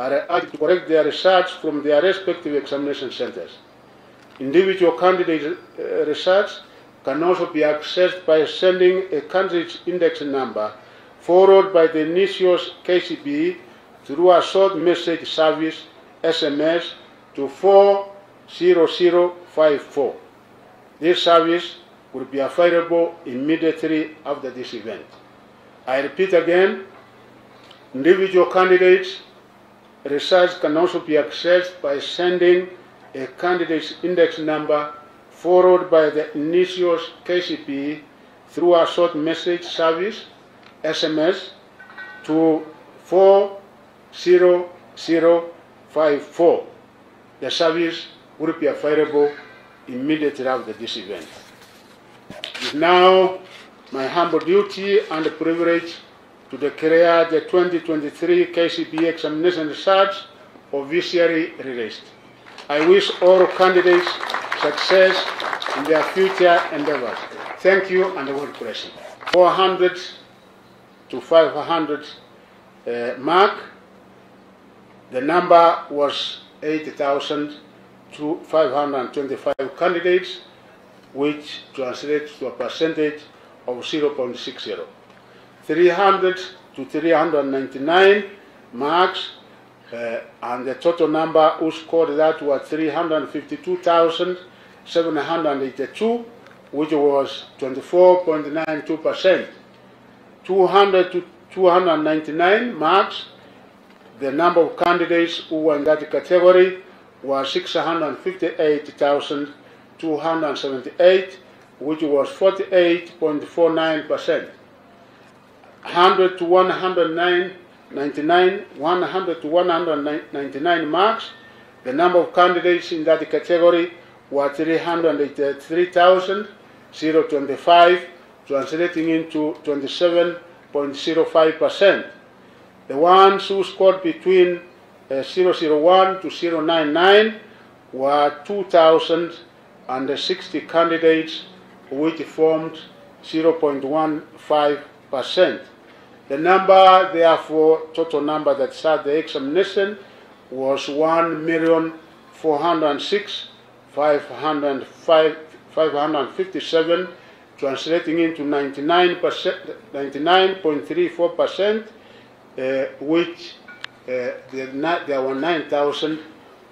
are urged to correct their results from their respective examination centers. Individual candidate results can also be accessed by sending a candidate index number followed by the Nikio's Kcpe through a short message service SMS to 40054. This service will be available immediately after this event. I repeat again, individual candidates' results can also be accessed by sending a candidate's index number followed by the Nikio's Kcpe through a short message service SMS to 40054. The service will be available immediately after this event. It is now my humble duty and privilege to declare the 2023 Kcpe examination results officially released. I wish all candidates success in their future endeavors. Thank you and God bless you. 400 to 500 mark, the number was 8,525 candidates, which translates to a percentage of 0.60. 300 to 399 marks, and the total number who scored that was 352,782, which was 24.92%. 200 to 299 marks, the number of candidates who were in that category was 658,278, which was 48.49%. 100 to 199 marks, the number of candidates in that category was 383,025, translating into 27.05%. The ones who scored between 001 to 099 were 2,060 candidates, which formed 0.15%. The number, therefore, total number that sat the examination was 1,406,557, translating into 99.34%, which there were 9,000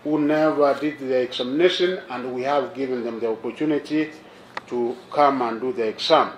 who never did the examination, and we have given them the opportunity to come and do the exam.